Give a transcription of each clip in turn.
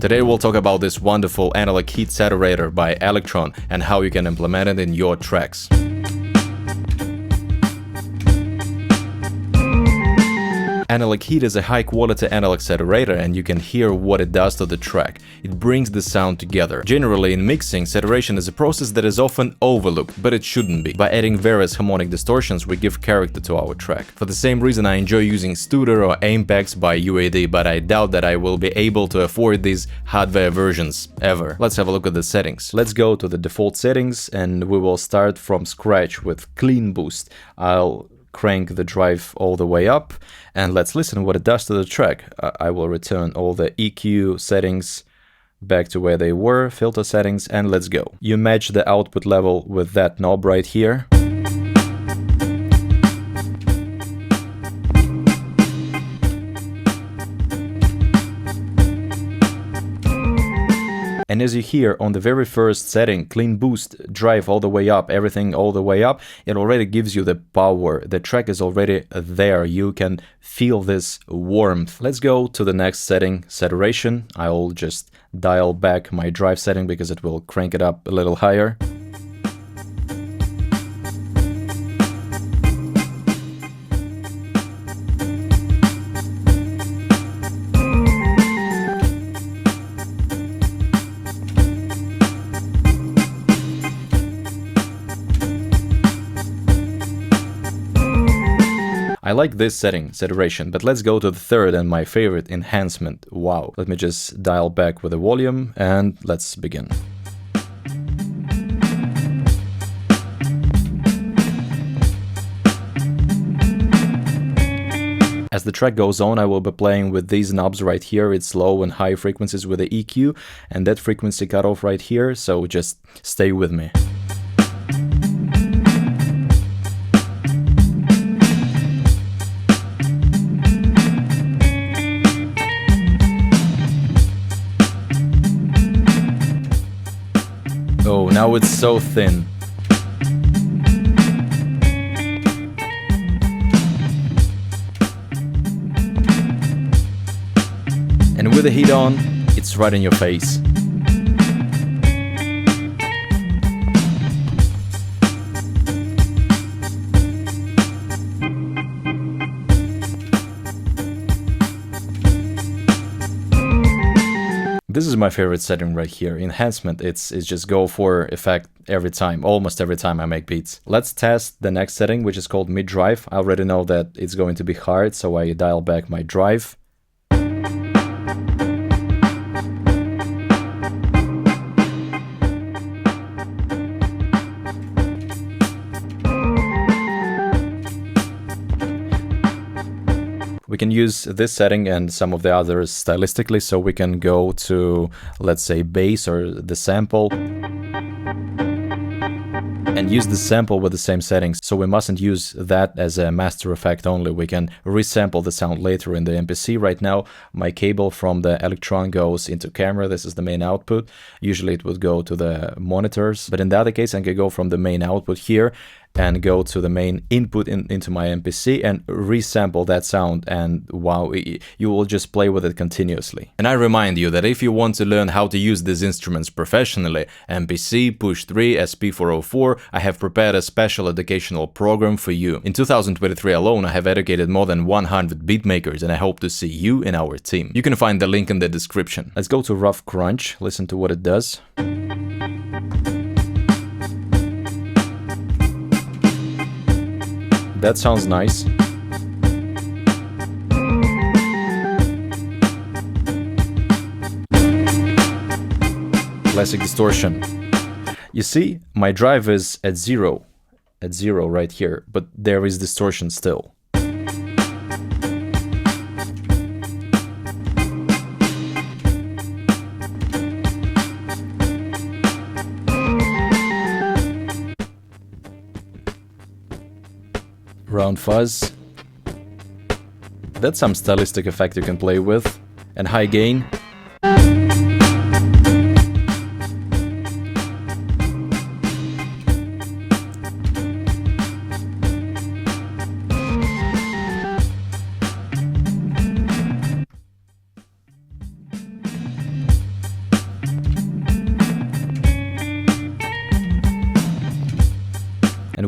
Today we'll talk about this wonderful analog heat saturator by Electron and how you can implement it in your tracks. Analog heat is a high-quality analog saturator, and you can hear what it does to the track. It brings the sound together. Generally, in mixing, saturation is a process that is often overlooked, but it shouldn't be. By adding various harmonic distortions, we give character to our track. For the same reason, I enjoy using Studer or Apex by UAD, but I doubt that I will be able to afford these hardware versions ever. Let's have a look at the settings. Let's go to the default settings, and we will start from scratch with Clean Boost. I'll crank the drive all the way up, and let's listen what it does to the track. I will return all the EQ settings back to where they were, filter settings, and let's go. You match the output level with that knob right here. And as you hear on the very first setting, Clean Boost, drive all the way up, everything all the way up, it already gives you the power. The track is already there. You can feel this warmth. Let's go to the next setting, saturation. I'll just dial back my drive setting because it will crank it up a little higher. I like this setting, saturation, but let's go to the third and my favorite, enhancement. Wow. Let me just dial back with the volume and let's begin. As the track goes on, I will be playing with these knobs right here. It's low and high frequencies with the EQ and that frequency cutoff right here, so just stay with me. Oh, now it's so thin. And with the heat on, it's right in your face. This is my favorite setting right here. Enhancement, it's just go for effect every time, almost every time I make beats. Let's test the next setting, which is called mid drive. I already know that it's going to be hard, so I dial back my drive. We can use this setting and some of the others stylistically, so we can go to, let's say, bass or the sample and use the sample with the same settings. So we mustn't use that as a master effect only. We can resample the sound later in the MPC. Right now, my cable from the Electron goes into camera. This is the main output. Usually it would go to the monitors, but in the other case, I can go from the main output here and go to the main input into my MPC and resample that sound, and wow, you will just play with it continuously. And I remind you that if you want to learn how to use these instruments professionally, MPC, Push 3, SP404, I have prepared a special educational program for you. In 2023 alone, I have educated more than 100 beatmakers, and I hope to see you in our team. You can find the link in the description. Let's go to Rough Crunch, listen to what it does. That sounds nice. Classic distortion. You see, my drive is at zero right here, but there is distortion still. Round fuzz. That's some stylistic effect you can play with. And high gain.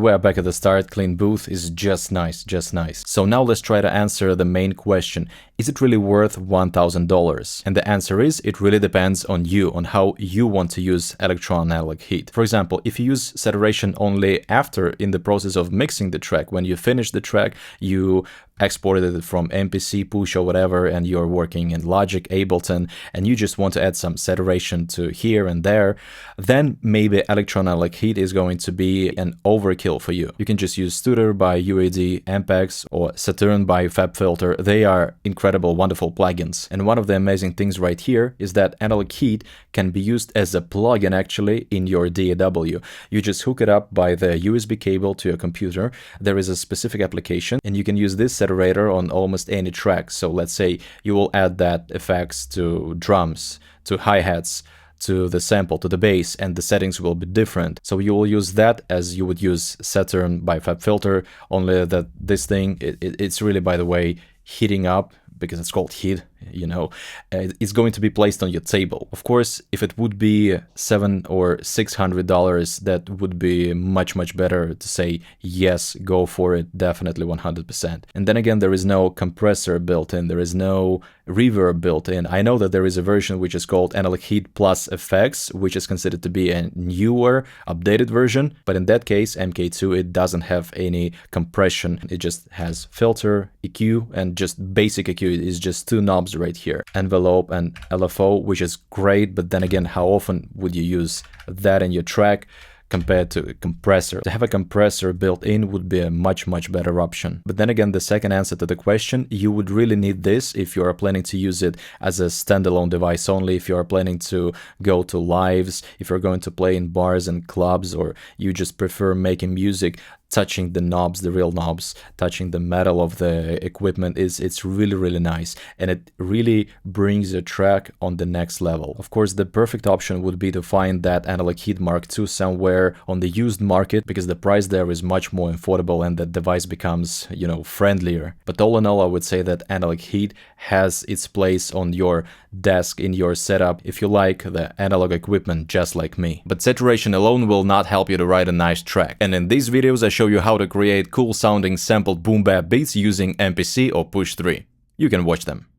we are back at the start. Clean booth is just nice, just nice. So now let's try to answer the main question. Is it really worth $1,000? And the answer is, it really depends on you, on how you want to use Electron Analog Heat. For example, if you use saturation only after, in the process of mixing the track, when you finish the track, you exported it from MPC, Push or whatever, and you're working in Logic, Ableton, and you just want to add some saturation to here and there, then maybe Electron Analog Heat is going to be an overkill for you. You can just use Studer by UAD, Ampex, or Saturn by FabFilter. They are incredible, wonderful plugins. And one of the amazing things right here is that Analog Heat can be used as a plugin actually in your DAW. You just hook it up by the USB cable to your computer. There is a specific application, and you can use this saturator on almost any track. So let's say you will add that effects to drums, to hi-hats, to the sample, to the bass, and the settings will be different. So you will use that as you would use Saturn by FabFilter, only that this thing, it's really, by the way, heating up, because it's called heat, you know, it's going to be placed on your table. Of course, if it would be $700 or $600, that would be much better to say, yes, go for it, definitely 100%. And then again, there is no compressor built in, there is no reverb built in. I know that there is a version which is called Analog Heat Plus Effects, which is considered to be a newer, updated version, but in that case, MK2, it doesn't have any compression. It just has filter, EQ, and just basic EQ. It is just two knobs right here, envelope and LFO, which is great, but then again, how often would you use that in your track compared to a compressor? To have a compressor built in would be a much better option. But then again, the second answer to the question, you would really need this if you are planning to use it as a standalone device only, if you are planning to go to lives, if you're going to play in bars and clubs, or you just prefer making music, touching the knobs, the real knobs, touching the metal of the equipment, it's really nice, and it really brings your track on the next level. Of course, the perfect option would be to find that Analog Heat Mark II somewhere on the used market, because the price there is much more affordable and the device becomes, you know, friendlier. But all in all, I would say that Analog Heat has its place on your desk, in your setup, if you like the analog equipment just like me. But saturation alone will not help you to write a nice track. And in these videos I show you how to create cool sounding sampled boom bap beats using MPC or Push 3. You can watch them.